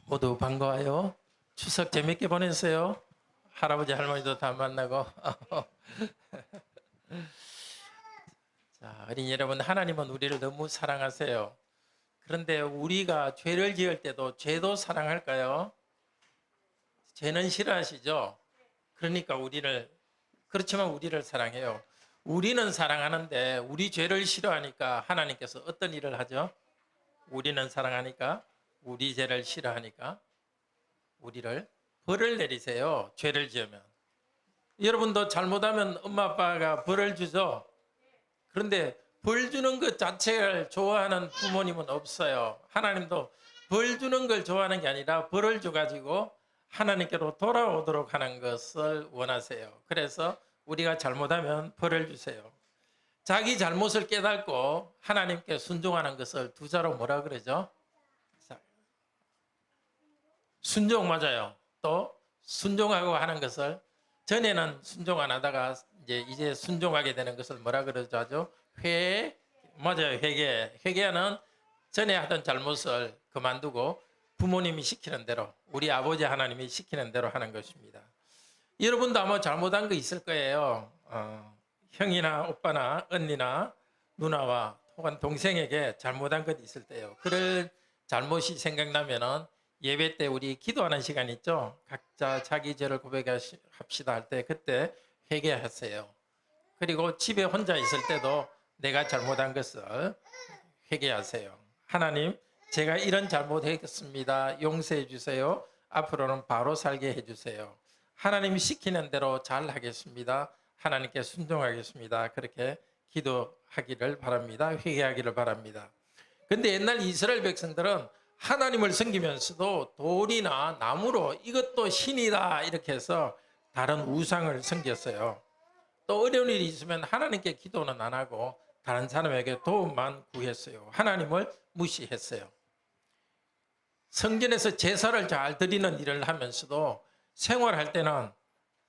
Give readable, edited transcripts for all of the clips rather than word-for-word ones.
모두 반가워요. 추석 재밌게 보냈어요. 할아버지 할머니도 다 만나고. 자, 어린이 여러분, 하나님은 우리를 너무 사랑하세요. 그런데 우리가 죄를 지을 때도 죄도 사랑할까요? 죄는 싫어하시죠? 그러니까 그렇지만 우리를 사랑해요. 우리는 사랑하는데 우리 죄를 싫어하니까 하나님께서 어떤 일을 하죠? 우리는 사랑하니까, 우리 죄를 싫어하니까 우리를 벌을 내리세요. 죄를 지으면. 여러분도 잘못하면 엄마 아빠가 벌을 주죠. 그런데 벌 주는 것 자체를 좋아하는 부모님은 없어요. 하나님도 벌 주는 걸 좋아하는 게 아니라 벌을 줘가지고 하나님께로 돌아오도록 하는 것을 원하세요. 그래서 우리가 잘못하면 벌을 주세요. 자기 잘못을 깨닫고 하나님께 순종하는 것을 두 자로 뭐라 그러죠? 순종 맞아요. 또 순종하고 하는 것을 전에는 순종 안 하다가 이제 순종하게 되는 것을 뭐라 그러죠? 맞아요. 회개는 전에 하던 잘못을 그만두고 부모님이 시키는 대로, 우리 아버지 하나님이 시키는 대로 하는 것입니다. 여러분도 아마 잘못한 거 있을 거예요. 형이나 오빠나 언니나 누나와 혹은 동생에게 잘못한 것 있을 때요. 그럴 잘못이 생각나면은 예배 때 우리 기도하는 시간 있죠. 각자 자기 죄를 고백합시다 할 때 그때 회개하세요. 그리고 집에 혼자 있을 때도 내가 잘못한 것을 회개하세요. 하나님, 제가 이런 잘못했습니다. 용서해 주세요. 앞으로는 바로 살게 해주세요. 하나님이 시키는 대로 잘 하겠습니다. 하나님께 순종하겠습니다. 그렇게 기도하기를 바랍니다. 회개하기를 바랍니다. 근데 옛날 이스라엘 백성들은 하나님을 섬기면서도 돌이나 나무로 이것도 신이다 이렇게 해서 다른 우상을 섬겼어요. 또 어려운 일이 있으면 하나님께 기도는 안 하고 다른 사람에게 도움만 구했어요. 하나님을 무시했어요. 성전에서 제사를 잘 드리는 일을 하면서도 생활할 때는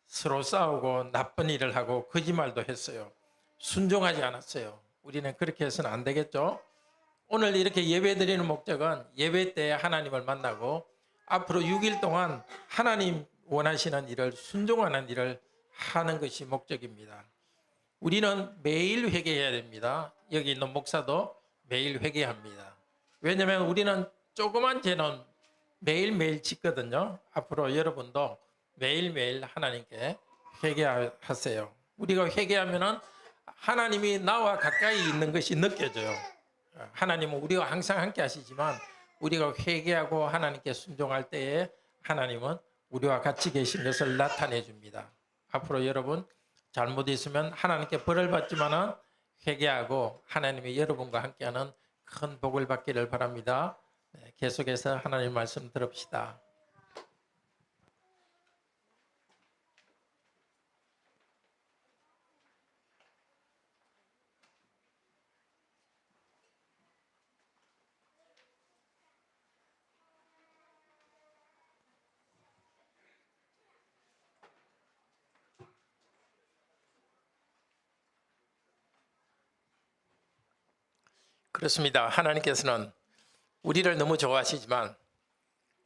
서로 싸우고 나쁜 일을 하고 거짓말도 했어요. 순종하지 않았어요. 우리는 그렇게 해서는 안 되겠죠? 오늘 이렇게 예배 드리는 목적은 예배 때 하나님을 만나고 앞으로 6일 동안 하나님 원하시는 일을 순종하는 일을 하는 것이 목적입니다. 우리는 매일 회개해야 됩니다. 여기 있는 목사도 매일 회개합니다. 왜냐하면 우리는 조그만 죄는 매일매일 짓거든요. 앞으로 여러분도 매일매일 하나님께 회개하세요. 우리가 회개하면 하나님이 나와 가까이 있는 것이 느껴져요. 하나님은 우리와 항상 함께 하시지만 우리가 회개하고 하나님께 순종할 때에 하나님은 우리와 같이 계신 것을 나타내 줍니다. 앞으로 여러분 잘못 있으면 하나님께 벌을 받지만은 회개하고 하나님이 여러분과 함께하는 큰 복을 받기를 바랍니다. 계속해서 하나님 말씀 들읍시다. 그렇습니다. 하나님께서는 우리를 너무 좋아하시지만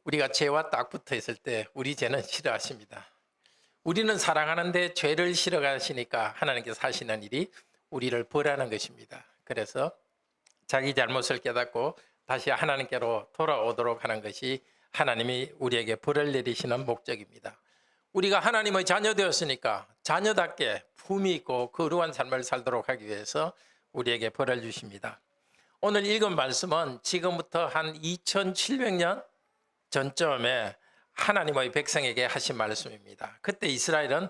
우리가 죄와 딱 붙어 있을 때 우리 죄는 싫어하십니다. 우리는 사랑하는데 죄를 싫어하시니까 하나님께서 하시는 일이 우리를 벌하는 것입니다. 그래서 자기 잘못을 깨닫고 다시 하나님께로 돌아오도록 하는 것이 하나님이 우리에게 벌을 내리시는 목적입니다. 우리가 하나님의 자녀 되었으니까 자녀답게 품위 있고 거룩한 삶을 살도록 하기 위해서 우리에게 벌을 주십니다. 오늘 읽은 말씀은 지금부터 한 2700년 전쯤에 하나님의 백성에게 하신 말씀입니다. 그때 이스라엘은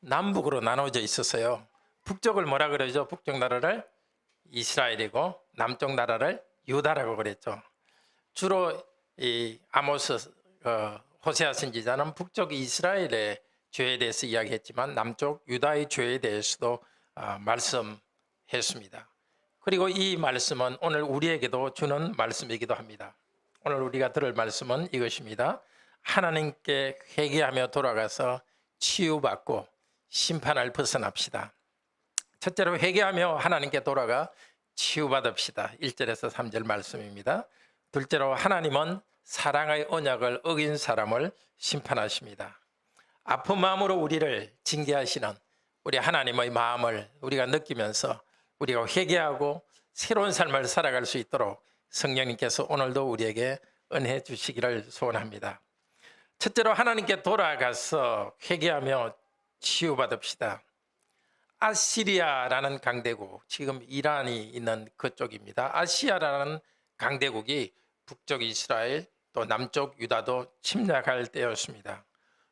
남북으로 나눠져 있었어요. 북쪽을 뭐라 그러죠? 북쪽 나라를 이스라엘이고 남쪽 나라를 유다라고 그랬죠. 주로 이 아모스 호세아 선지자는 북쪽 이스라엘의 죄에 대해서 이야기했지만 남쪽 유다의 죄에 대해서도 말씀했습니다. 그리고 이 말씀은 오늘 우리에게도 주는 말씀이기도 합니다. 오늘 우리가 들을 말씀은 이것입니다. 하나님께 회개하며 돌아가서 치유받고 심판을 벗어납시다. 첫째로 회개하며 하나님께 돌아가 치유받읍시다. 1절에서 3절 말씀입니다. 둘째로 하나님은 사랑의 언약을 어긴 사람을 심판하십니다. 아픈 마음으로 우리를 징계하시는 우리 하나님의 마음을 우리가 느끼면서 우리가 회개하고 새로운 삶을 살아갈 수 있도록 성령님께서 오늘도 우리에게 은혜 주시기를 소원합니다. 첫째로 하나님께 돌아가서 회개하며 치유받읍시다. 아시리아라는 강대국, 지금 이란이 있는 그쪽입니다. 아시아라는 강대국이 북쪽 이스라엘 또 남쪽 유다도 침략할 때였습니다.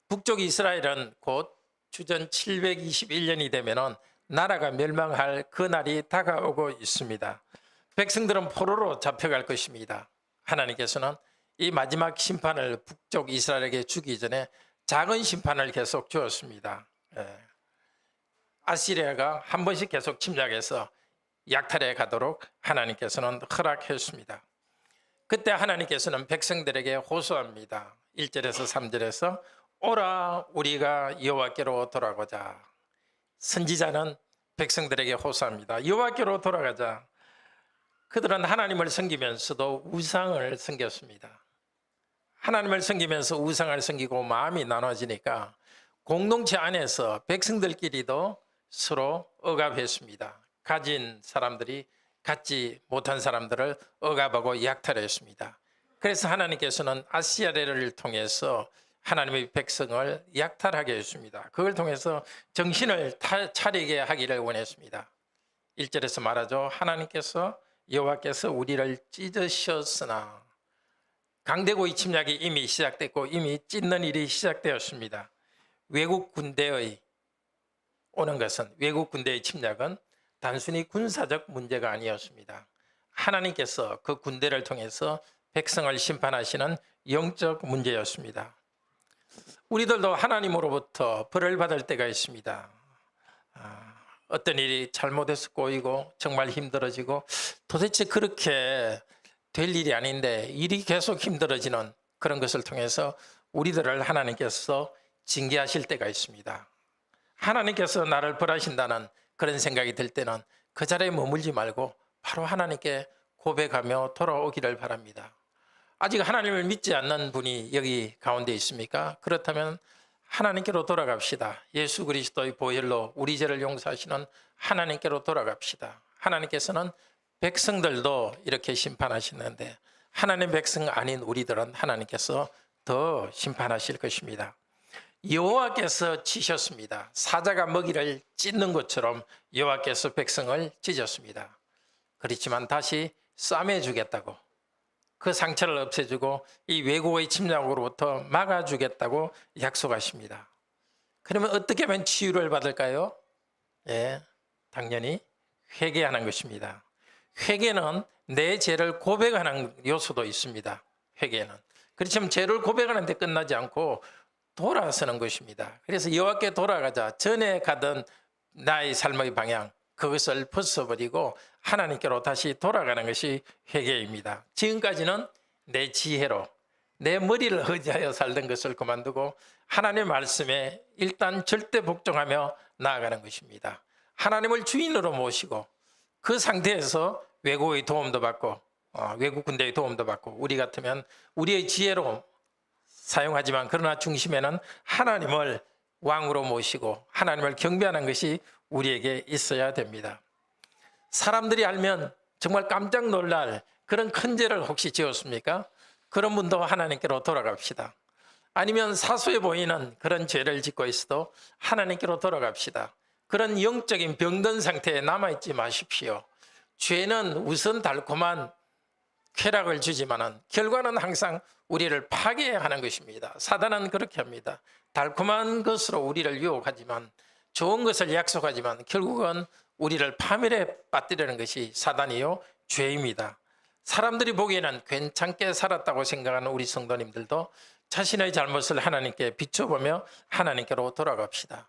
북쪽 이스라엘은 곧 주전 721년이 되면 나라가 멸망할 그날이 다가오고 있습니다. 백성들은 포로로 잡혀갈 것입니다. 하나님께서는 이 마지막 심판을 북쪽 이스라엘에게 주기 전에 작은 심판을 계속 주었습니다. 아시리아가 한 번씩 계속 침략해서 약탈해 가도록 하나님께서는 허락했습니다. 그때 하나님께서는 백성들에게 호소합니다. 1절에서 3절에서 오라 우리가 여호와께로 돌아가자. 선지자는 백성들에게 호소합니다. 여호와께로 돌아가자. 그들은 하나님을 섬기면서도 우상을 섬겼습니다. 하나님을 섬기면서 우상을 섬기고 마음이 나눠지니까 공동체 안에서 백성들끼리도 서로 억압했습니다. 가진 사람들이 갖지 못한 사람들을 억압하고 약탈했습니다. 그래서 하나님께서는 아시아를 통해서 하나님의 백성을 약탈하게 했습니다. 그걸 통해서 정신을 차리게 하기를 원했습니다. 1절에서 말하죠. 하나님께서 여호와께서 우리를 찢으셨으나, 강대국의 침략이 이미 시작됐고 이미 찢는 일이 시작되었습니다. 외국 군대의 침략은 단순히 군사적 문제가 아니었습니다. 하나님께서 그 군대를 통해서 백성을 심판하시는 영적 문제였습니다. 우리들도 하나님으로부터 벌을 받을 때가 있습니다. 어떤 일이 잘못해서 꼬이고 정말 힘들어지고 도대체 그렇게 될 일이 아닌데 일이 계속 힘들어지는 그런 것을 통해서 우리들을 하나님께서 징계하실 때가 있습니다. 하나님께서 나를 벌하신다는 그런 생각이 들 때는 그 자리에 머물지 말고 바로 하나님께 고백하며 돌아오기를 바랍니다. 아직 하나님을 믿지 않는 분이 여기 가운데 있습니까? 그렇다면 하나님께로 돌아갑시다. 예수 그리스도의 보혈로 우리 죄를 용서하시는 하나님께로 돌아갑시다. 하나님께서는 백성들도 이렇게 심판하시는데 하나님 백성 아닌 우리들은 하나님께서 더 심판하실 것입니다. 여호와께서 치셨습니다. 사자가 먹이를 찢는 것처럼 여호와께서 백성을 찢었습니다. 그렇지만 다시 싸매주겠다고, 그 상처를 없애주고 이 외국의 침략으로부터 막아주겠다고 약속하십니다. 그러면 어떻게 하면 치유를 받을까요? 당연히 회개하는 것입니다. 회개는 내 죄를 고백하는 요소도 있습니다. 회개는. 그렇지만 죄를 고백하는 데 끝나지 않고 돌아서는 것입니다. 그래서 여호와께 돌아가자. 전에 가던 나의 삶의 방향, 그것을 벗어버리고 하나님께로 다시 돌아가는 것이 회개입니다. 지금까지는 내 지혜로 내 머리를 의지하여 살던 것을 그만두고 하나님의 말씀에 일단 절대 복종하며 나아가는 것입니다. 하나님을 주인으로 모시고 그 상태에서 외국의 도움도 받고 외국 군대의 도움도 받고 우리 같으면 우리의 지혜로 사용하지만 그러나 중심에는 하나님을 왕으로 모시고 하나님을 경배하는 것이 우리에게 있어야 됩니다. 사람들이 알면 정말 깜짝 놀랄 그런 큰 죄를 혹시 지었습니까? 그런 분도 하나님께로 돌아갑시다. 아니면 사소해 보이는 그런 죄를 짓고 있어도 하나님께로 돌아갑시다. 그런 영적인 병든 상태에 남아있지 마십시오. 죄는 우선 달콤한 쾌락을 주지만은 결과는 항상 우리를 파괴하는 것입니다. 사단은 그렇게 합니다. 달콤한 것으로 우리를 유혹하지만 좋은 것을 약속하지만 결국은 우리를 파멸에 빠뜨리는 것이 사단이요 죄입니다. 사람들이 보기에는 괜찮게 살았다고 생각하는 우리 성도님들도 자신의 잘못을 하나님께 비춰보며 하나님께로 돌아갑시다.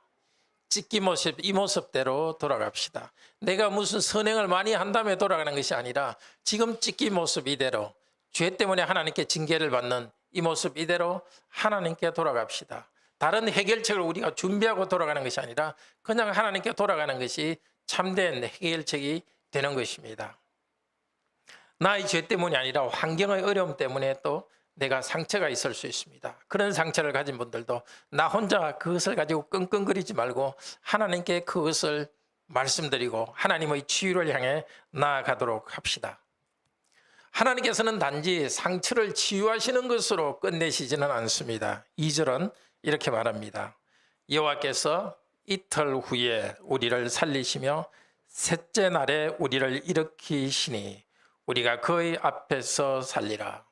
찢기 모습, 이 모습대로 돌아갑시다. 내가 무슨 선행을 많이 한 다음에 돌아가는 것이 아니라 지금 찢기 모습 이대로, 죄 때문에 하나님께 징계를 받는 이 모습 이대로 하나님께 돌아갑시다. 다른 해결책을 우리가 준비하고 돌아가는 것이 아니라 그냥 하나님께 돌아가는 것이 참된 해결책이 되는 것입니다. 나의 죄 때문이 아니라 환경의 어려움 때문에 또 내가 상처가 있을 수 있습니다. 그런 상처를 가진 분들도 나 혼자 그것을 가지고 끙끙거리지 말고 하나님께 그것을 말씀드리고 하나님의 치유를 향해 나아가도록 합시다. 하나님께서는 단지 상처를 치유하시는 것으로 끝내시지는 않습니다. 2절은 이렇게 말합니다. 여호와께서 이틀 후에 우리를 살리시며 셋째 날에 우리를 일으키시니 우리가 그의 앞에서 살리라.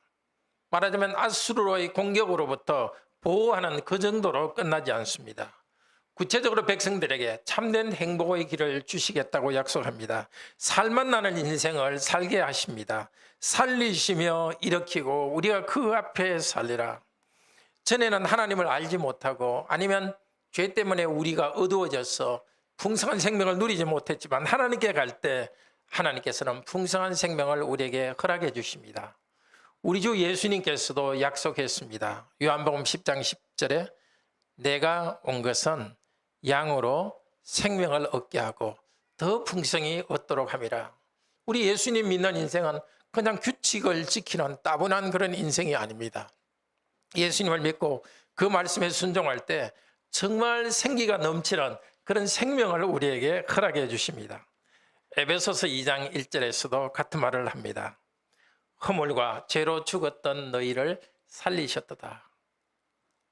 말하자면 아수르의 공격으로부터 보호하는 그 정도로 끝나지 않습니다. 구체적으로 백성들에게 참된 행복의 길을 주시겠다고 약속합니다. 살만 나는 인생을 살게 하십니다. 살리시며 일으키고 우리가 그 앞에 살리라. 전에는 하나님을 알지 못하고 아니면 죄 때문에 우리가 어두워져서 풍성한 생명을 누리지 못했지만 하나님께 갈 때 하나님께서는 풍성한 생명을 우리에게 허락해 주십니다. 우리 주 예수님께서도 약속했습니다. 요한복음 10장 10절에 내가 온 것은 양으로 생명을 얻게 하고 더 풍성히 얻도록 함이라. 우리 예수님 믿는 인생은 그냥 규칙을 지키는 따분한 그런 인생이 아닙니다. 예수님을 믿고 그 말씀에 순종할 때 정말 생기가 넘치는 그런 생명을 우리에게 허락해 주십니다. 에베소서 2장 1절에서도 같은 말을 합니다. 허물과 죄로 죽었던 너희를 살리셨도다.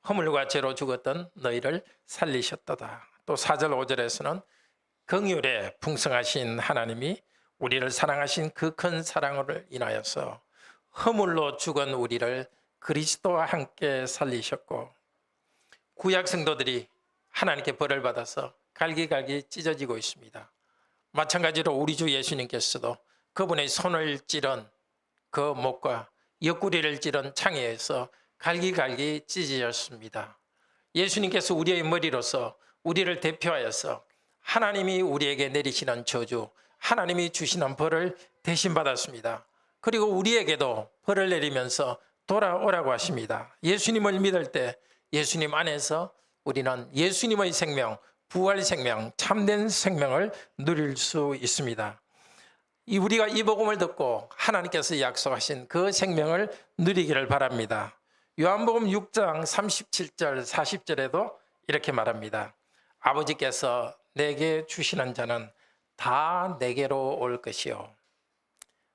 허물과 죄로 죽었던 너희를 살리셨도다. 또 4절 5절에서는 긍휼에 풍성하신 하나님이 우리를 사랑하신 그 큰 사랑을 인하여서 허물로 죽은 우리를 그리스도와 함께 살리셨고 구약 성도들이 하나님께 벌을 받아서 갈기갈기 찢어지고 있습니다. 마찬가지로 우리 주 예수님께서도 그분의 손을 찌른 그 목과 옆구리를 찌른 창에서 갈기갈기 찢어졌습니다. 예수님께서 우리의 머리로서 우리를 대표하여서 하나님이 우리에게 내리시는 저주, 하나님이 주시는 벌을 대신 받았습니다. 그리고 우리에게도 벌을 내리면서 돌아오라고 하십니다. 예수님을 믿을 때 예수님 안에서 우리는 예수님의 생명, 부활 생명, 참된 생명을 누릴 수 있습니다. 우리가 이 복음을 듣고 하나님께서 약속하신 그 생명을 누리기를 바랍니다. 요한복음 6장 37절 40절에도 이렇게 말합니다. 아버지께서 내게 주시는 자는 다 내게로 올 것이요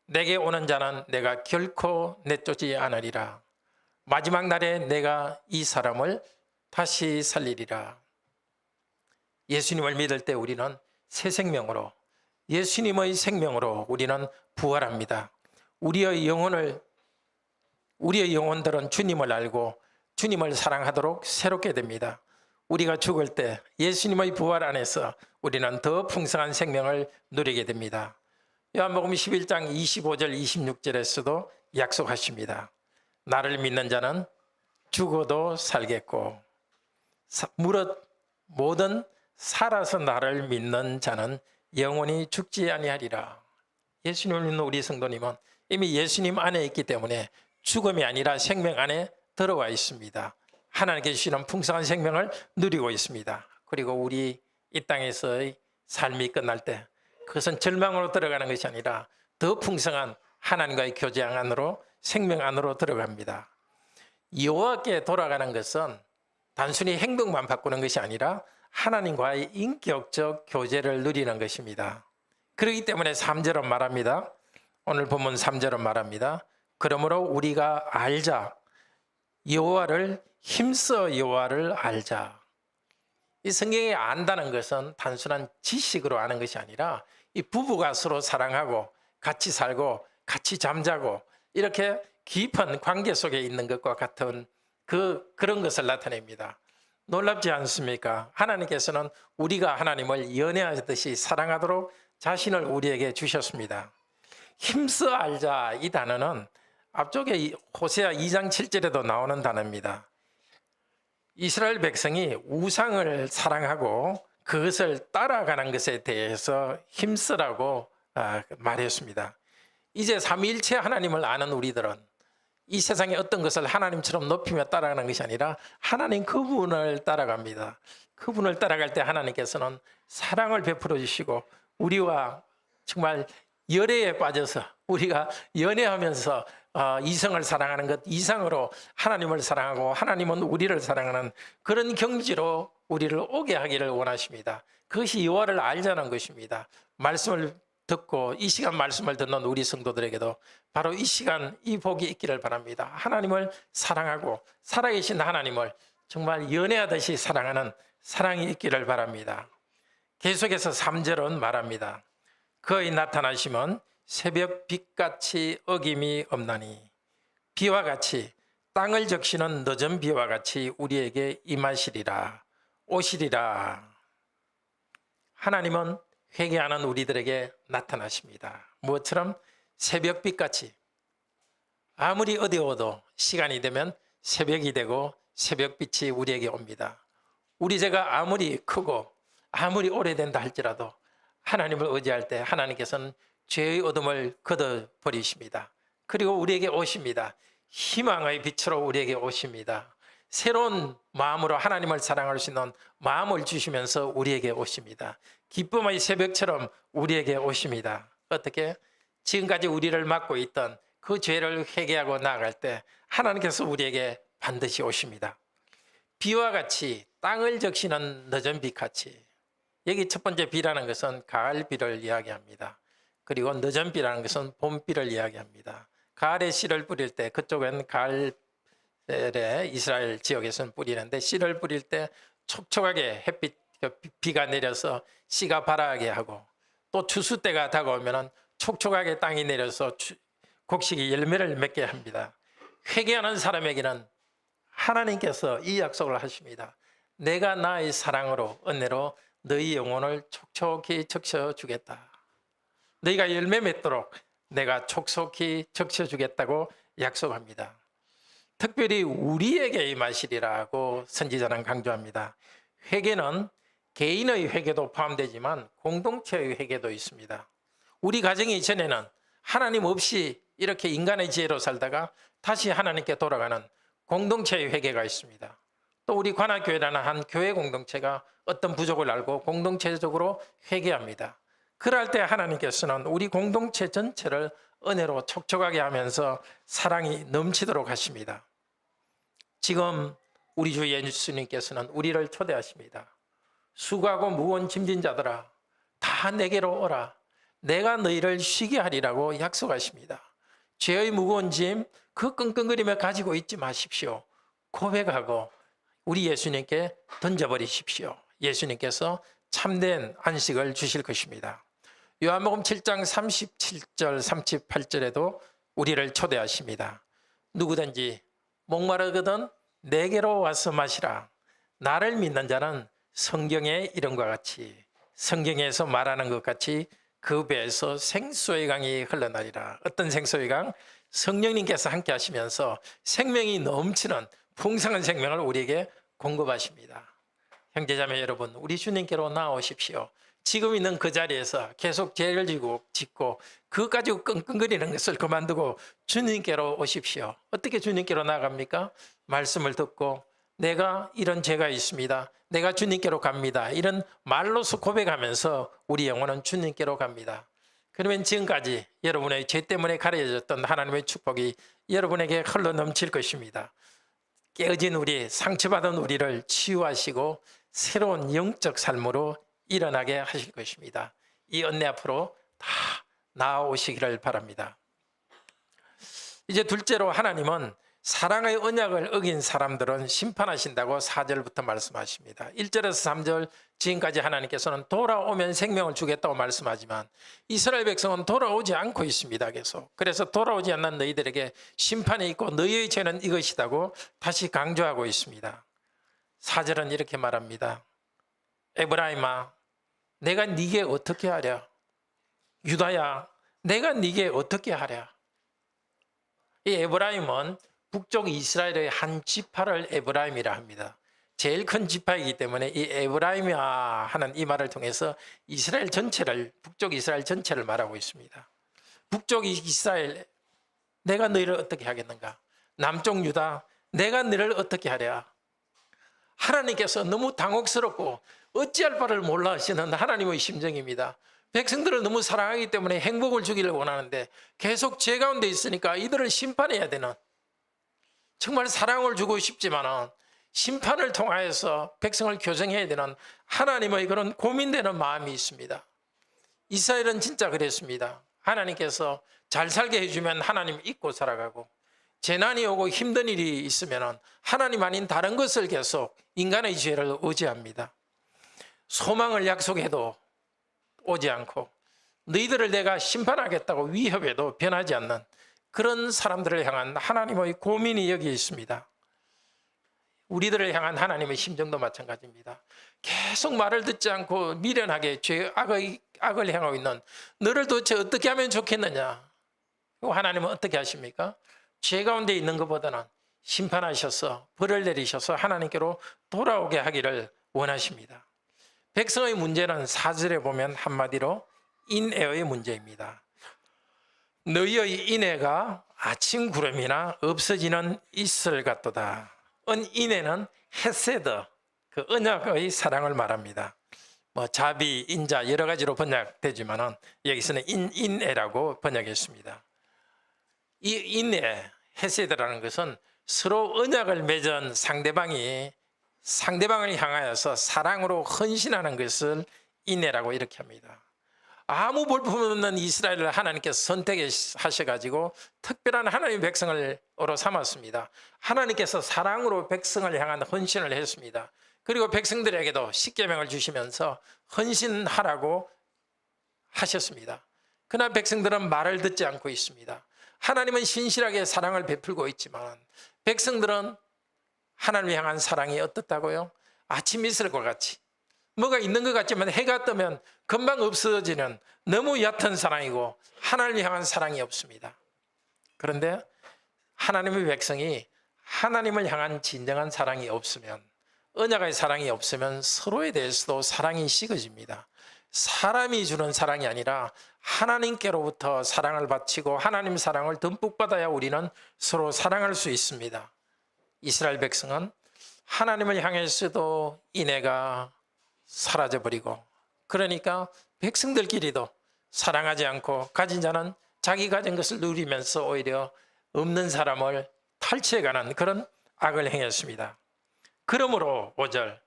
내게 오는 자는 내가 결코 내쫓지 않으리라. 마지막 날에 내가 이 사람을 다시 살리리라. 예수님을 믿을 때 우리는 새 생명으로 예수님의 생명으로 우리는 부활합니다. 우리의 영혼들은 주님을 알고 주님을 사랑하도록 새롭게 됩니다. 우리가 죽을 때 예수님의 부활 안에서 우리는 더 풍성한 생명을 누리게 됩니다. 요한복음 11장 25절 26절에서도 약속하십니다. 나를 믿는 자는 죽어도 살겠고 무릇 모든 살아서 나를 믿는 자는 영원히 죽지 아니하리라. 예수님을 믿는 우리 성도님은 이미 예수님 안에 있기 때문에 죽음이 아니라 생명 안에 들어와 있습니다. 하나님께 주시는 풍성한 생명을 누리고 있습니다. 그리고 우리 이 땅에서의 삶이 끝날 때 그것은 절망으로 들어가는 것이 아니라 더 풍성한 하나님과의 교제 안으로 생명 안으로 들어갑니다. 여호와께 돌아가는 것은 단순히 행동만 바꾸는 것이 아니라 하나님과의 인격적 교제를 누리는 것입니다. 그렇기 때문에 3절은 말합니다. 오늘 본문 3절은 말합니다. 그러므로 우리가 알자. 여호와를 힘써 여호와를 알자. 이 성경에 안다는 것은 단순한 지식으로 아는 것이 아니라 이 부부가 서로 사랑하고 같이 살고 같이 잠자고 이렇게 깊은 관계 속에 있는 것과 같은 그런 것을 나타냅니다. 놀랍지 않습니까? 하나님께서는 우리가 하나님을 연애하듯이 사랑하도록 자신을 우리에게 주셨습니다. 힘써 알자 이 단어는 앞쪽에 호세아 2장 7절에도 나오는 단어입니다. 이스라엘 백성이 우상을 사랑하고 그것을 따라가는 것에 대해서 힘쓰라고 말했습니다. 이제 삼위일체 하나님을 아는 우리들은 이 세상의 어떤 것을 하나님처럼 높이며 따라가는 것이 아니라 하나님 그분을 따라갑니다. 그분을 따라갈 때 하나님께서는 사랑을 베풀어 주시고 우리와 정말 열애에 빠져서 우리가 연애하면서 이성을 사랑하는 것 이상으로 하나님을 사랑하고 하나님은 우리를 사랑하는 그런 경지로 우리를 오게 하기를 원하십니다. 그것이 여호와를 알자는 것입니다. 말씀을 듣고 이 시간 말씀을 듣는 우리 성도들에게도 바로 이 시간 이 복이 있기를 바랍니다. 하나님을 사랑하고 살아계신 하나님을 정말 연애하듯이 사랑하는 사랑이 있기를 바랍니다. 계속해서 3절은 말합니다. 그의 나타나심은 새벽 빛같이 어김이 없나니 비와 같이 땅을 적시는 늦은 비와 같이 우리에게 임하시리라 오시리라. 하나님은 회개하는 우리들에게 나타나십니다. 무엇처럼? 새벽빛같이. 아무리 어두워도 시간이 되면 새벽이 되고 새벽빛이 우리에게 옵니다. 우리 죄가 아무리 크고 아무리 오래된다 할지라도 하나님을 의지할 때 하나님께서는 죄의 어둠을 걷어버리십니다. 그리고 우리에게 오십니다. 희망의 빛으로 우리에게 오십니다. 새로운 마음으로 하나님을 사랑할 수 있는 마음을 주시면서 우리에게 오십니다. 기쁨의 새벽처럼 우리에게 오십니다. 어떻게? 지금까지 우리를 맡고 있던 그 죄를 회개하고 나아갈 때 하나님께서 우리에게 반드시 오십니다. 비와 같이 땅을 적시는 늦은 빛같이. 여기 첫 번째 비라는 것은 가을비를 이야기합니다. 그리고 늦은 비라는 것은 봄비를 이야기합니다. 가을에 씨를 뿌릴 때 그쪽은 가을에 이스라엘 지역에서는 뿌리는데 씨를 뿌릴 때 촉촉하게 햇빛 비가 내려서 씨가 발하게 하고 또 추수 때가 다가오면 촉촉하게 땅이 내려서 곡식이 열매를 맺게 합니다. 회개하는 사람에게는 하나님께서 이 약속을 하십니다. 내가 나의 사랑으로 은혜로 너희 영혼을 촉촉히 적셔주겠다. 너희가 열매 맺도록 내가 촉촉히 적셔주겠다고 약속합니다. 특별히 우리에게 임하시리라고 선지자는 강조합니다. 회개는 개인의 회개도 포함되지만 공동체의 회개도 있습니다. 우리 가정이 이전에는 하나님 없이 이렇게 인간의 지혜로 살다가 다시 하나님께 돌아가는 공동체의 회개가 있습니다. 또 우리 관악교회라는 한 교회 공동체가 어떤 부족을 알고 공동체적으로 회개합니다. 그럴 때 하나님께서는 우리 공동체 전체를 은혜로 촉촉하게 하면서 사랑이 넘치도록 하십니다. 지금 우리 주 예수님께서는 우리를 초대하십니다. 수고하고 무거운 짐진 자들아 다 내게로 오라. 내가 너희를 쉬게 하리라고 약속하십니다. 죄의 무거운 짐 그 끙끙거리며 가지고 있지 마십시오. 고백하고 우리 예수님께 던져버리십시오. 예수님께서 참된 안식을 주실 것입니다. 요한복음 7장 37절 38절에도 우리를 초대하십니다. 누구든지 목마르거든 내게로 와서 마시라. 나를 믿는 자는 성경의 이름과 같이 성경에서 말하는 것 같이 그 배에서 생수의 강이 흘러나리라. 어떤 생수의 강? 성령님께서 함께 하시면서 생명이 넘치는 풍성한 생명을 우리에게 공급하십니다. 형제자매 여러분, 우리 주님께로 나오십시오. 지금 있는 그 자리에서 계속 죄를 짓고 그것 가지고 끙끙거리는 것을 그만두고 주님께로 오십시오. 어떻게 주님께로 나갑니까? 말씀을 듣고 내가 이런 죄가 있습니다. 내가 주님께로 갑니다. 이런 말로서 고백하면서 우리 영혼은 주님께로 갑니다. 그러면 지금까지 여러분의 죄 때문에 가려졌던 하나님의 축복이 여러분에게 흘러 넘칠 것입니다. 깨어진 우리, 상처받은 우리를 치유하시고 새로운 영적 삶으로 일어나게 하실 것입니다. 이 은혜 앞으로 다 나아오시기를 바랍니다. 이제 둘째로 하나님은 사랑의 언약을 어긴 사람들은 심판하신다고 4절부터 말씀하십니다. 1절에서 3절 지금까지 하나님께서는 돌아오면 생명을 주겠다고 말씀하지만 이스라엘 백성은 돌아오지 않고 있습니다. 계속. 그래서 돌아오지 않는 너희들에게 심판이 있고 너희의 죄는 이것이라고 다시 강조하고 있습니다. 4절은 이렇게 말합니다. 에브라임아 내가 네게 어떻게 하랴. 유다야 내가 네게 어떻게 하랴. 이 에브라임은 북쪽 이스라엘의 한 지파를 에브라임이라 합니다. 제일 큰 지파이기 때문에 이 에브라임이야 하는 이 말을 통해서 이스라엘 전체를, 북쪽 이스라엘 전체를 말하고 있습니다. 북쪽 이스라엘 내가 너희를 어떻게 하겠는가. 남쪽 유다 내가 너희를 어떻게 하랴. 하나님께서 너무 당혹스럽고 어찌할 바를 몰라 하시는 하나님의 심정입니다. 백성들을 너무 사랑하기 때문에 행복을 주기를 원하는데 계속 죄 가운데 있으니까 이들을 심판해야 되는, 정말 사랑을 주고 싶지만 심판을 통하여서 백성을 교정해야 되는 하나님의 그런 고민되는 마음이 있습니다. 이스라엘은 진짜 그랬습니다. 하나님께서 잘 살게 해주면 하나님 잊고 살아가고, 재난이 오고 힘든 일이 있으면 하나님 아닌 다른 것을 계속 인간의 죄를 의지합니다. 소망을 약속해도 오지 않고, 너희들을 내가 심판하겠다고 위협해도 변하지 않는 그런 사람들을 향한 하나님의 고민이 여기 있습니다. 우리들을 향한 하나님의 심정도 마찬가지입니다. 계속 말을 듣지 않고 미련하게 악을 행하고 있는 너를 도대체 어떻게 하면 좋겠느냐? 하나님은 어떻게 하십니까? 죄 가운데 있는 것보다는 심판하셔서 벌을 내리셔서 하나님께로 돌아오게 하기를 원하십니다. 백성의 문제는 4절에 보면 한마디로 인애의 문제입니다. 너희의 인애가 아침 구름이나 없어지는 이슬 같도다. 인애는 헤세드, 그 언약의 사랑을 말합니다. 자비, 인자 여러 가지로 번역되지만 여기서는 인애라고 번역했습니다. 이 인애, 헤세드라는 것은 서로 언약을 맺은 상대방을 향하여서 사랑으로 헌신하는 것을 인애라고 이렇게 합니다. 아무 볼품없는 이스라엘을 하나님께서 선택하셔가지고 특별한 하나님의 백성으로 삼았습니다. 하나님께서 사랑으로 백성을 향한 헌신을 했습니다. 그리고 백성들에게도 십계명을 주시면서 헌신하라고 하셨습니다. 그러나 백성들은 말을 듣지 않고 있습니다. 하나님은 신실하게 사랑을 베풀고 있지만 백성들은 하나님을 향한 사랑이 어떻다고요? 아침 이슬과 같이 뭐가 있는 것 같지만 해가 뜨면 금방 없어지는 너무 얕은 사랑이고 하나님을 향한 사랑이 없습니다. 그런데 하나님의 백성이 하나님을 향한 진정한 사랑이 없으면, 언약의 사랑이 없으면 서로에 대해서도 사랑이 식어집니다. 사람이 주는 사랑이 아니라 하나님께로부터 사랑을 바치고 하나님 사랑을 듬뿍 받아야 우리는 서로 사랑할 수 있습니다. 이스라엘 백성은 하나님을 향해서도 인애가 사라져버리고, 그러니까 백성들끼리도 사랑하지 않고 가진 자는 자기 가진 것을 누리면서 오히려 없는 사람을 탈취해가는 그런 악을 행했습니다. 그러므로 5절,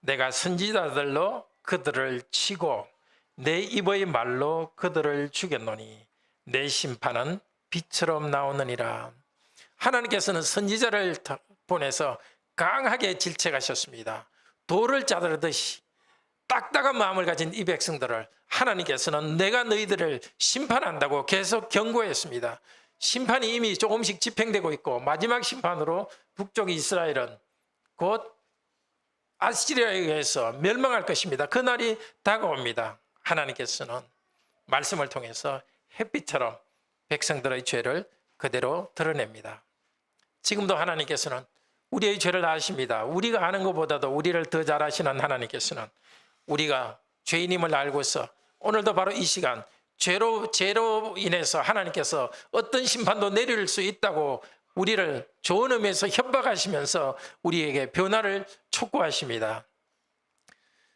내가 선지자들로 그들을 치고 내 입의 말로 그들을 죽였노니 내 심판은 빛처럼 나오느니라. 하나님께서는 선지자를 보내서 강하게 질책하셨습니다. 돌을 짜르듯이 딱딱한 마음을 가진 이 백성들을 하나님께서는 내가 너희들을 심판한다고 계속 경고했습니다. 심판이 이미 조금씩 집행되고 있고 마지막 심판으로 북쪽 이스라엘은 곧 아시리아에 의해서 멸망할 것입니다. 그날이 다가옵니다. 하나님께서는 말씀을 통해서 햇빛처럼 백성들의 죄를 그대로 드러냅니다. 지금도 하나님께서는 우리의 죄를 아십니다. 우리가 아는 것보다도 우리를 더 잘 아시는 하나님께서는 우리가 죄인임을 알고서 오늘도 바로 이 시간 죄로 인해서 하나님께서 어떤 심판도 내릴 수 있다고 우리를 좋은 의미에서 협박하시면서 우리에게 변화를 촉구하십니다.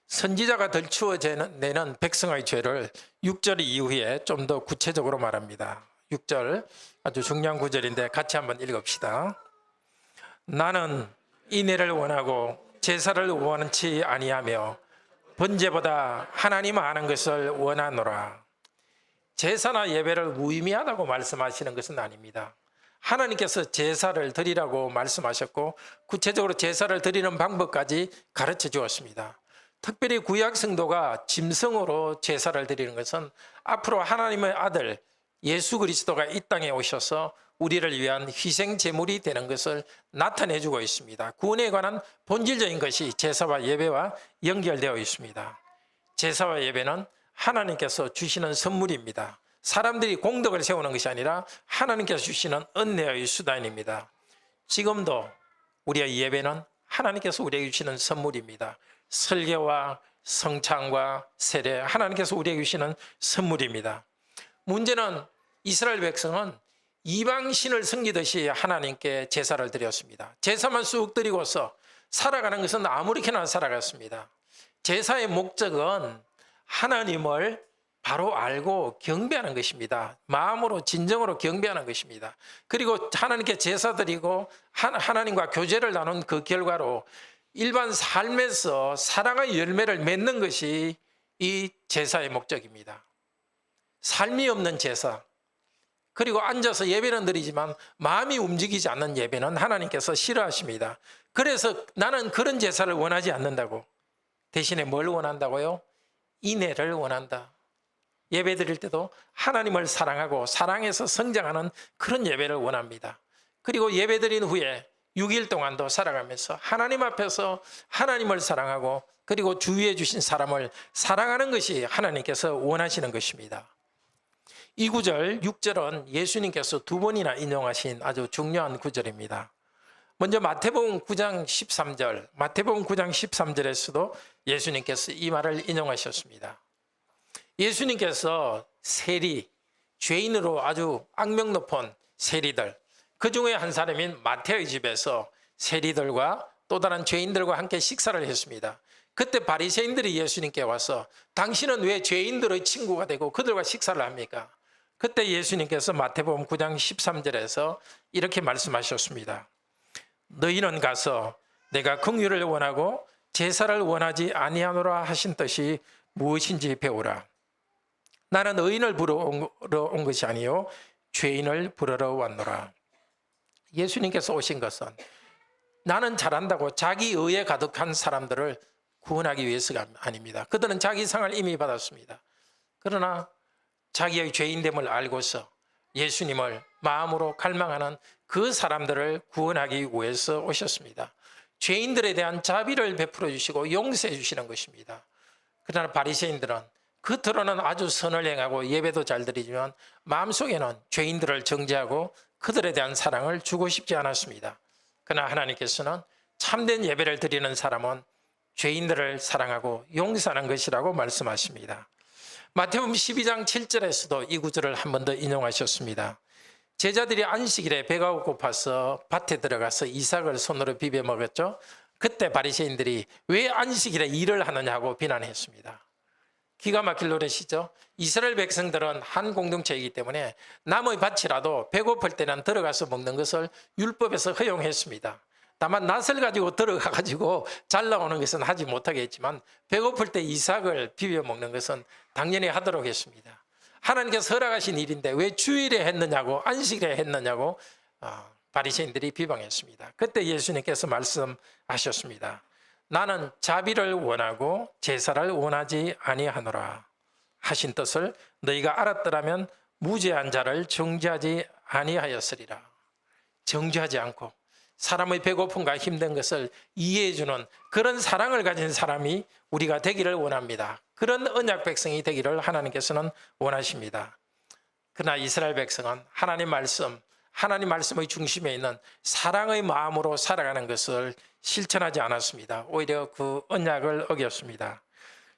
선지자가 덜추어내는 백성의 죄를 6절 이후에 좀 더 구체적으로 말합니다. 6절 아주 중요한 구절인데 같이 한번 읽읍시다. 나는 인애를 원하고 제사를 원치 아니하며 번제보다 하나님 아는 것을 원하노라. 제사나 예배를 무의미하다고 말씀하시는 것은 아닙니다. 하나님께서 제사를 드리라고 말씀하셨고 구체적으로 제사를 드리는 방법까지 가르쳐 주었습니다. 특별히 구약 성도가 짐승으로 제사를 드리는 것은 앞으로 하나님의 아들 예수 그리스도가 이 땅에 오셔서 우리를 위한 희생 제물이 되는 것을 나타내 주고 있습니다. 구원에 관한 본질적인 것이 제사와 예배와 연결되어 있습니다. 제사와 예배는 하나님께서 주시는 선물입니다. 사람들이 공덕을 세우는 것이 아니라 하나님께서 주시는 은혜의 수단입니다. 지금도 우리의 예배는 하나님께서 우리에게 주시는 선물입니다. 설교와 성찬과 세례, 하나님께서 우리에게 주시는 선물입니다. 문제는 이스라엘 백성은 이방신을 섬기듯이 하나님께 제사를 드렸습니다. 제사만 쑥 드리고서 살아가는 것은 아무렇게나 살아갔습니다. 제사의 목적은 하나님을 바로 알고 경배하는 것입니다. 마음으로 진정으로 경배하는 것입니다. 그리고 하나님께 제사 드리고 하나님과 교제를 나눈 그 결과로 일반 삶에서 사랑의 열매를 맺는 것이 이 제사의 목적입니다. 삶이 없는 제사, 그리고 앉아서 예배는 드리지만 마음이 움직이지 않는 예배는 하나님께서 싫어하십니다. 그래서 나는 그런 제사를 원하지 않는다고. 대신에 뭘 원한다고요? 인애를 원한다. 예배 드릴 때도 하나님을 사랑하고 사랑해서 성장하는 그런 예배를 원합니다. 그리고 예배 드린 후에 6일 동안도 살아가면서 하나님 앞에서 하나님을 사랑하고 그리고 주위에 주신 사람을 사랑하는 것이 하나님께서 원하시는 것입니다. 이 구절 6절은 예수님께서 두 번이나 인용하신 아주 중요한 구절입니다. 먼저 마태복음 9장 13절, 마태복음 9장 13절에서도 예수님께서 이 말을 인용하셨습니다. 예수님께서 세리, 죄인으로 아주 악명 높은 세리들, 그 중에 한 사람인 마태의 집에서 세리들과 또 다른 죄인들과 함께 식사를 했습니다. 그때 바리새인들이 예수님께 와서 당신은 왜 죄인들의 친구가 되고 그들과 식사를 합니까? 그때 예수님께서 마태복음 9장 13절에서 이렇게 말씀하셨습니다. 너희는 가서 내가 긍휼을 원하고 제사를 원하지 아니하노라 하신 뜻이 무엇인지 배우라. 나는 의인을 부르러 온 것이 아니요 죄인을 부르러 왔노라. 예수님께서 오신 것은 나는 잘한다고 자기 의에 가득한 사람들을 구원하기 위해서가 아닙니다. 그들은 자기 상을 이미 받았습니다. 그러나 자기의 죄인됨을 알고서 예수님을 마음으로 갈망하는 그 사람들을 구원하기 위해서 오셨습니다. 죄인들에 대한 자비를 베풀어 주시고 용서해 주시는 것입니다. 그러나 바리새인들은 겉으로는 아주 선을 행하고 예배도 잘 드리지만 마음속에는 죄인들을 정죄하고 그들에 대한 사랑을 주고 싶지 않았습니다. 그러나 하나님께서는 참된 예배를 드리는 사람은 죄인들을 사랑하고 용서하는 것이라고 말씀하십니다. 마태복음 12장 7절에서도 이 구절을 한 번 더 인용하셨습니다. 제자들이 안식일에 배가 고파서 밭에 들어가서 이삭을 손으로 비벼 먹었죠. 그때 바리새인들이 왜 안식일에 일을 하느냐고 비난했습니다. 기가 막힐 노릇이죠. 이스라엘 백성들은 한 공동체이기 때문에 남의 밭이라도 배고플 때는 들어가서 먹는 것을 율법에서 허용했습니다. 다만 낫을 가지고 들어가가지고 잘 나오는 것은 하지 못하게 했지만 배고플 때 이삭을 비벼 먹는 것은 당연히 하도록 했습니다. 하나님께서 허락하신 일인데 왜 주일에 했느냐고 안식일에 했느냐고 바리새인들이 비방했습니다. 그때 예수님께서 말씀하셨습니다. 나는 자비를 원하고 제사를 원하지 아니하노라 하신 뜻을 너희가 알았더라면 무죄한 자를 정죄하지 아니하였으리라. 정죄하지 않고 사람의 배고픔과 힘든 것을 이해해주는 그런 사랑을 가진 사람이 우리가 되기를 원합니다. 그런 언약 백성이 되기를 하나님께서는 원하십니다. 그러나 이스라엘 백성은 하나님 말씀의 중심에 있는 사랑의 마음으로 살아가는 것을 실천하지 않았습니다. 오히려 그 언약을 어겼습니다.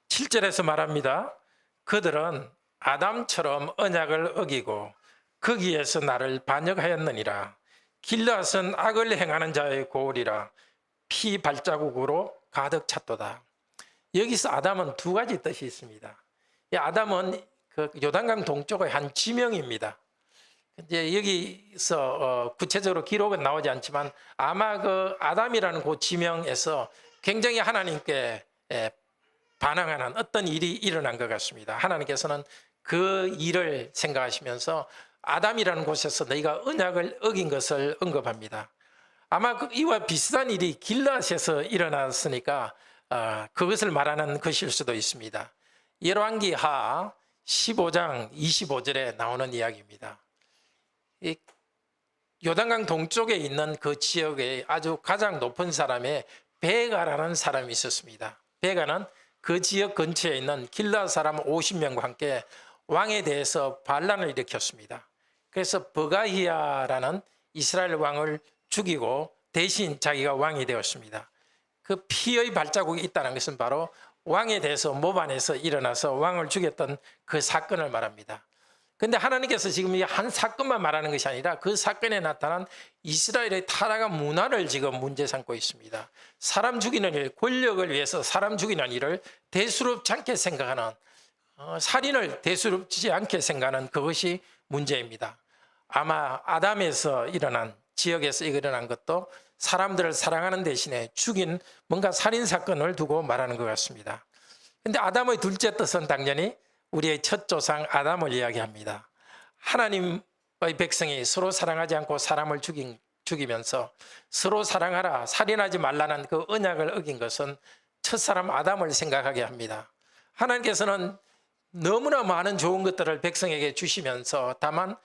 7절에서 말합니다. 그들은 아담처럼 언약을 어기고 거기에서 나를 반역하였느니라. 길앗은 악을 행하는 자의 고울이라 피 발자국으로 가득 찼도다. 여기서 아담은 두 가지 뜻이 있습니다. 이 아담은 그 요단강 동쪽의 한 지명입니다. 이제 여기서 구체적으로 기록은 나오지 않지만 아마 그 아담이라는 그 지명에서 굉장히 하나님께 반항하는 어떤 일이 일어난 것 같습니다. 하나님께서는 그 일을 생각하시면서 아담이라는 곳에서 너희가 언약을 어긴 것을 언급합니다. 아마 이와 비슷한 일이 길앗에서 일어났으니까 그것을 말하는 것일 수도 있습니다. 열왕기하 15장 25절에 나오는 이야기입니다. 이 요단강 동쪽에 있는 그 지역의 아주 가장 높은 사람에 베가라는 사람이 있었습니다. 베가는 그 지역 근처에 있는 길앗 사람 50명과 함께 왕에 대해서 반란을 일으켰습니다. 그래서 버가히야라는 이스라엘 왕을 죽이고 대신 자기가 왕이 되었습니다. 그 피의 발자국이 있다는 것은 바로 왕에 대해서 모반에서 일어나서 왕을 죽였던 그 사건을 말합니다. 그런데 하나님께서 지금 이 한 사건만 말하는 것이 아니라 그 사건에 나타난 이스라엘의 타락한 문화를 지금 문제 삼고 있습니다. 사람 죽이는 일, 권력을 위해서 사람 죽이는 일을 대수롭지 않게 생각하는 살인을 대수롭지 않게 생각하는 그것이 문제입니다. 아마 아담에서 일어난, 지역에서 일어난 것도 사람들을 사랑하는 대신에 죽인 뭔가 살인사건을 두고 말하는 것 같습니다. 그런데 아담의 둘째 뜻은 당연히 우리의 첫 조상 아담을 이야기합니다. 하나님의 백성이 서로 사랑하지 않고 사람을 죽이면서 서로 사랑하라, 살인하지 말라는 그 언약을 어긴 것은 첫사람 아담을 생각하게 합니다. 하나님께서는 너무나 많은 좋은 것들을 백성에게 주시면서 다만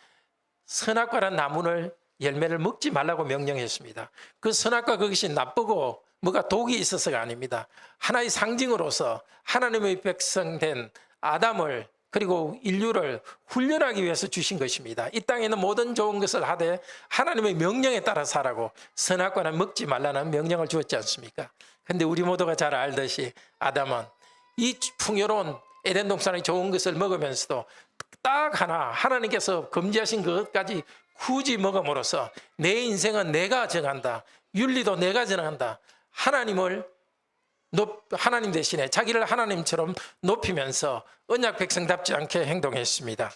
선악과라는 나무를 열매를 먹지 말라고 명령했습니다. 그 선악과 그것이 나쁘고 뭐가 독이 있어서가 아닙니다. 하나의 상징으로서 하나님의 백성된 아담을 그리고 인류를 훈련하기 위해서 주신 것입니다. 이 땅에 있는 모든 좋은 것을 하되 하나님의 명령에 따라 살라고 선악과는 먹지 말라는 명령을 주었지 않습니까? 그런데 우리 모두가 잘 알듯이 아담은 이 풍요로운 에덴 동산의 좋은 것을 먹으면서도 딱 하나 하나님께서 금지하신 것까지 굳이 먹음으로써 내 인생은 내가 정한다, 윤리도 내가 정한다, 하나님 대신에 자기를 하나님처럼 높이면서 언약 백성답지 않게 행동했습니다.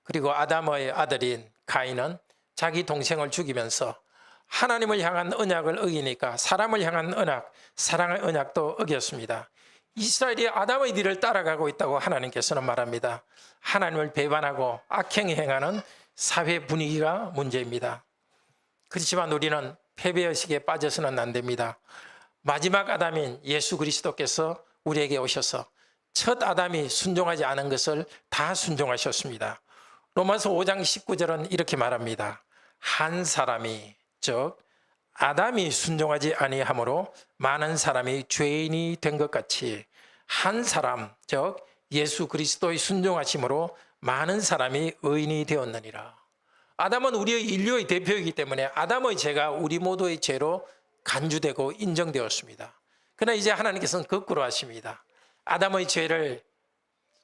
그리고 아담의 아들인 가인은 자기 동생을 죽이면서 하나님을 향한 언약을 어기니까 사람을 향한 언약, 사랑의 언약도 어겼습니다. 이스라엘이 아담의 뒤를 따라가고 있다고 하나님께서는 말합니다. 하나님을 배반하고 악행에 행하는 사회 분위기가 문제입니다. 그렇지만 우리는 패배의식에 빠져서는 안 됩니다. 마지막 아담인 예수 그리스도께서 우리에게 오셔서 첫 아담이 순종하지 않은 것을 다 순종하셨습니다. 로마서 5장 19절은 이렇게 말합니다. 한 사람이, 즉 아담이 순종하지 아니하므로 많은 사람이 죄인이 된 것 같이 한 사람, 즉 예수 그리스도의 순종하심으로 많은 사람이 의인이 되었느니라. 아담은 우리의 인류의 대표이기 때문에 아담의 죄가 우리 모두의 죄로 간주되고 인정되었습니다. 그러나 이제 하나님께서는 거꾸로 하십니다. 아담의 죄를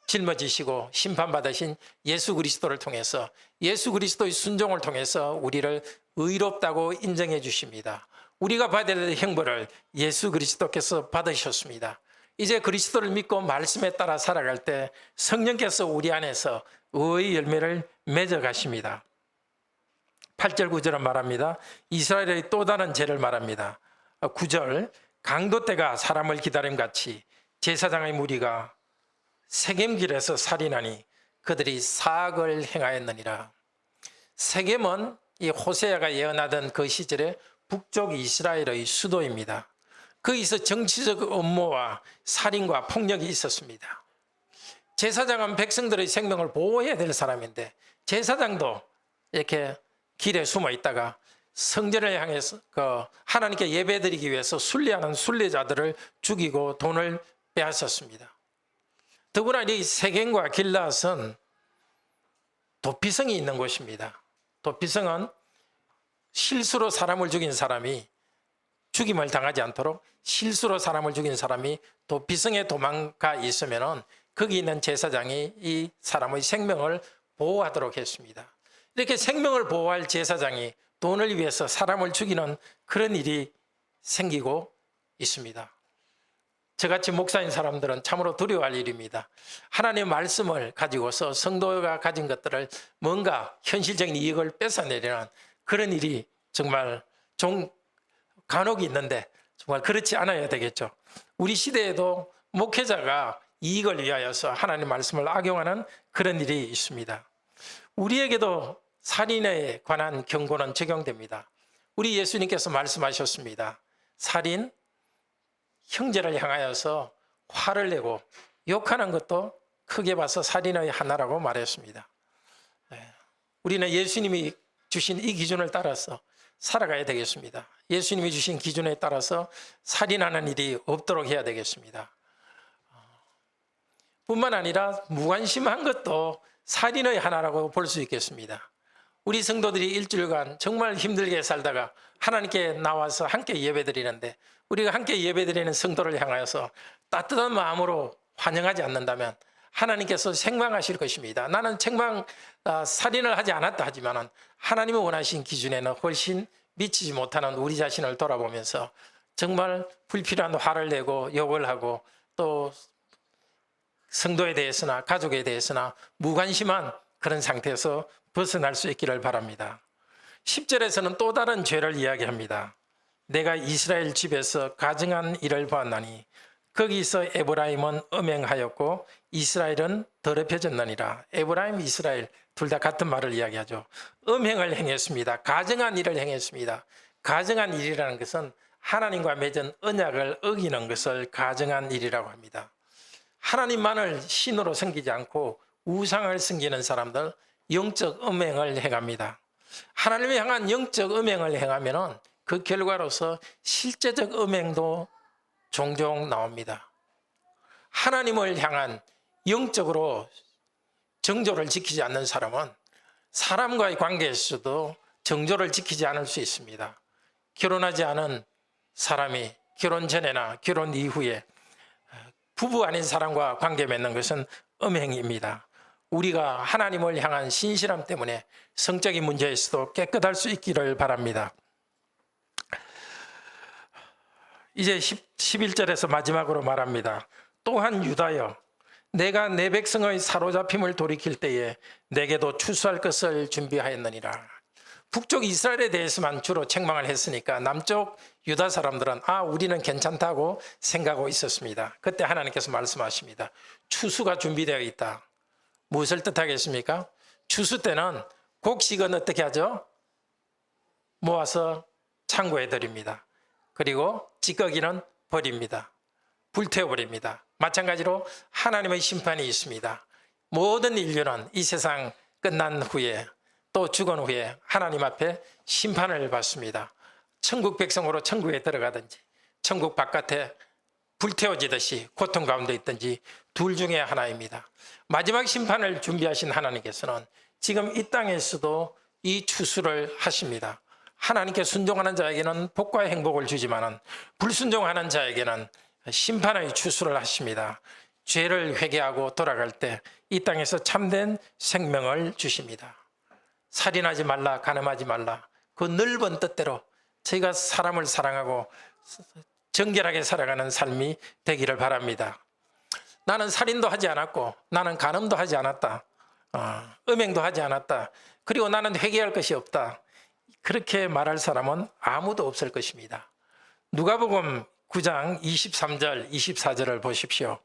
짊어지시고 심판받으신 예수 그리스도를 통해서 예수 그리스도의 순종을 통해서 우리를 의롭다고 인정해 주십니다. 우리가 받아야 될 형벌을 예수 그리스도께서 받으셨습니다. 이제 그리스도를 믿고 말씀에 따라 살아갈 때 성령께서 우리 안에서 의의 열매를 맺어 가십니다. 8절 9절은 말합니다. 이스라엘의 또 다른 죄를 말합니다. 9절 강도 때가 사람을 기다림같이 제사장의 무리가 세겜길에서 살인하니 그들이 사악을 행하였느니라. 세겜은 이 호세아가 예언하던 그 시절에 북쪽 이스라엘의 수도입니다. 거기서 정치적 음모와 살인과 폭력이 있었습니다. 제사장은 백성들의 생명을 보호해야 될 사람인데 제사장도 이렇게 길에 숨어 있다가 성전을 향해서 하나님께 예배드리기 위해서 순례하는 순례자들을 죽이고 돈을 빼앗았습니다. 더구나 이 세겜과 길앗은 도피성이 있는 곳입니다. 도피성은 실수로 사람을 죽인 사람이 죽임을 당하지 않도록 실수로 사람을 죽인 사람이 도피성에 도망가 있으면 거기 있는 제사장이 이 사람의 생명을 보호하도록 했습니다. 이렇게 생명을 보호할 제사장이 돈을 위해서 사람을 죽이는 그런 일이 생기고 있습니다. 저같이 목사인 사람들은 참으로 두려워할 일입니다. 하나님의 말씀을 가지고서 성도가 가진 것들을 뭔가 현실적인 이익을 뺏어내려는 그런 일이 정말 간혹 있는데 정말 그렇지 않아야 되겠죠. 우리 시대에도 목회자가 이익을 위하여서 하나님의 말씀을 악용하는 그런 일이 있습니다. 우리에게도 살인에 관한 경고는 적용됩니다. 우리 예수님께서 말씀하셨습니다. 살인, 형제를 향하여서 화를 내고 욕하는 것도 크게 봐서 살인의 하나라고 말했습니다. 우리는 예수님이 주신 이 기준을 따라서 살아가야 되겠습니다. 예수님이 주신 기준에 따라서 살인하는 일이 없도록 해야 되겠습니다. 뿐만 아니라 무관심한 것도 살인의 하나라고 볼 수 있겠습니다. 우리 성도들이 일주일간 정말 힘들게 살다가 하나님께 나와서 함께 예배드리는데 우리가 함께 예배드리는 성도를 향하여서 따뜻한 마음으로 환영하지 않는다면 하나님께서 책망하실 것입니다. 나는 살인을 하지 않았다 하지만 하나님이 원하신 기준에는 훨씬 미치지 못하는 우리 자신을 돌아보면서 정말 불필요한 화를 내고 욕을 하고 또 성도에 대해서나 가족에 대해서나 무관심한 그런 상태에서 벗어날 수 있기를 바랍니다. 10절에서는 또 다른 죄를 이야기합니다. 내가 이스라엘 집에서 가증한 일을 보았나니 거기서 에브라임은 음행하였고 이스라엘은 더럽혀졌느니라. 에브라임, 이스라엘 둘 다 같은 말을 이야기하죠. 음행을 행했습니다. 가증한 일을 행했습니다. 가증한 일이라는 것은 하나님과 맺은 언약을 어기는 것을 가증한 일이라고 합니다. 하나님만을 신으로 섬기지 않고 우상을 섬기는 사람들, 영적 음행을 행합니다. 하나님을 향한 영적 음행을 행하면 그 결과로서 실제적 음행도 종종 나옵니다. 하나님을 향한 영적으로 정조를 지키지 않는 사람은 사람과의 관계에서도 정조를 지키지 않을 수 있습니다. 결혼하지 않은 사람이 결혼 전에나 결혼 이후에 부부 아닌 사람과 관계 맺는 것은 음행입니다. 우리가 하나님을 향한 신실함 때문에 성적인 문제에서도 깨끗할 수 있기를 바랍니다. 이제 11절에서 마지막으로 말합니다. 또한 유다여, 내가 내 백성의 사로잡힘을 돌이킬 때에 내게도 추수할 것을 준비하였느니라. 북쪽 이스라엘에 대해서만 주로 책망을 했으니까 남쪽 유다 사람들은 우리는 괜찮다고 생각하고 있었습니다. 그때 하나님께서 말씀하십니다. 추수가 준비되어 있다. 무엇을 뜻하겠습니까? 추수 때는 곡식은 어떻게 하죠? 모아서 창고에 드립니다. 그리고 찌꺼기는 버립니다. 불태워버립니다. 마찬가지로 하나님의 심판이 있습니다. 모든 인류는 이 세상 끝난 후에 또 죽은 후에 하나님 앞에 심판을 받습니다. 천국 백성으로 천국에 들어가든지 천국 바깥에 불태워지듯이 고통 가운데 있든지 둘 중에 하나입니다. 마지막 심판을 준비하신 하나님께서는 지금 이 땅에서도 이 추수를 하십니다. 하나님께 순종하는 자에게는 복과 행복을 주지만 불순종하는 자에게는 심판의 추수를 하십니다. 죄를 회개하고 돌아갈 때 이 땅에서 참된 생명을 주십니다. 살인하지 말라, 간음하지 말라, 그 넓은 뜻대로 저희가 사람을 사랑하고 정결하게 살아가는 삶이 되기를 바랍니다. 나는 살인도 하지 않았고 나는 간음도 하지 않았다, 음행도 하지 않았다, 그리고 나는 회개할 것이 없다, 그렇게 말할 사람은 아무도 없을 것입니다. 누가복음 9장 23절 24절을 보십시오.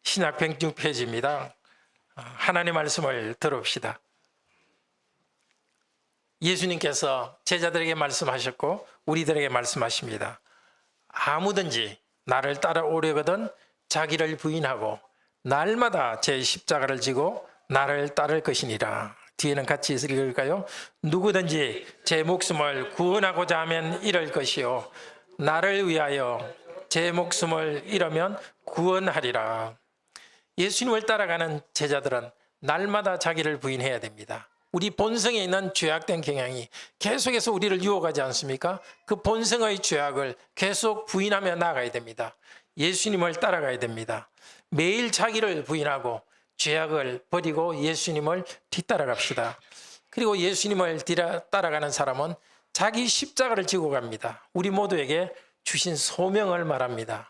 신약 106페이지입니다. 하나님 말씀을 들읍시다. 예수님께서 제자들에게 말씀하셨고 우리들에게 말씀하십니다. 아무든지 나를 따라오려거든 자기를 부인하고 날마다 제 십자가를 지고 나를 따를 것이니라. 뒤에는 같이 읽을까요? 누구든지 제 목숨을 구원하고자 하면 잃을 것이요 나를 위하여 제 목숨을 잃으면 구원하리라. 예수님을 따라가는 제자들은 날마다 자기를 부인해야 됩니다. 우리 본성에 있는 죄악된 경향이 계속해서 우리를 유혹하지 않습니까? 그 본성의 죄악을 계속 부인하며 나아가야 됩니다. 예수님을 따라가야 됩니다. 매일 자기를 부인하고 죄악을 버리고 예수님을 뒤따라갑시다. 그리고 예수님을 따라가는 사람은 자기 십자가를 지고 갑니다. 우리 모두에게 주신 소명을 말합니다.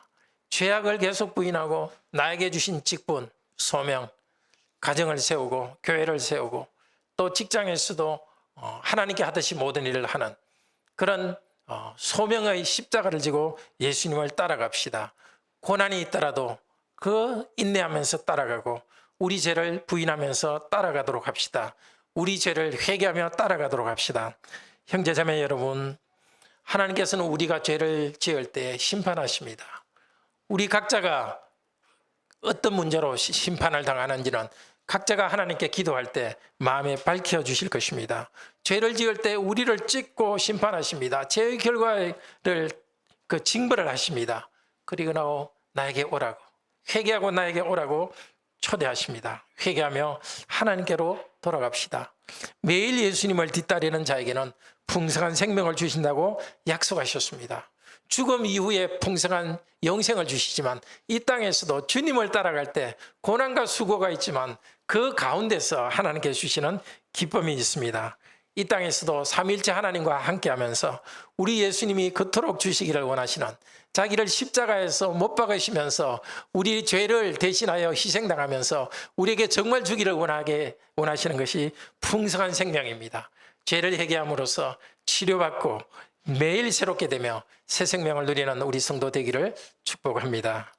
죄악을 계속 부인하고 나에게 주신 직분, 소명, 가정을 세우고 교회를 세우고 또 직장에서도 하나님께 하듯이 모든 일을 하는 그런 소명의 십자가를 지고 예수님을 따라갑시다. 고난이 있더라도 그 인내하면서 따라가고 우리 죄를 부인하면서 따라가도록 합시다. 우리 죄를 회개하며 따라가도록 합시다. 형제자매 여러분, 하나님께서는 우리가 죄를 지을 때 심판하십니다. 우리 각자가 어떤 문제로 심판을 당하는지는 각자가 하나님께 기도할 때 마음에 밝혀주실 것입니다. 죄를 지을 때 우리를 찍고 심판하십니다. 죄의 결과를 징벌을 하십니다. 그리고 나에게 오라고, 회개하고 나에게 오라고 초대하십니다. 회개하며 하나님께로 돌아갑시다. 매일 예수님을 뒤따르는 자에게는 풍성한 생명을 주신다고 약속하셨습니다. 죽음 이후에 풍성한 영생을 주시지만 이 땅에서도 주님을 따라갈 때 고난과 수고가 있지만 그 가운데서 하나님께 주시는 기쁨이 있습니다. 이 땅에서도 삼위일체 하나님과 함께하면서 우리 예수님이 그토록 주시기를 원하시는 자기를 십자가에서 못 박으시면서 우리 죄를 대신하여 희생당하면서 우리에게 정말 주기를 원하시는 것이 풍성한 생명입니다. 죄를 회개함으로써 치료받고 매일 새롭게 되며 새 생명을 누리는 우리 성도 되기를 축복합니다.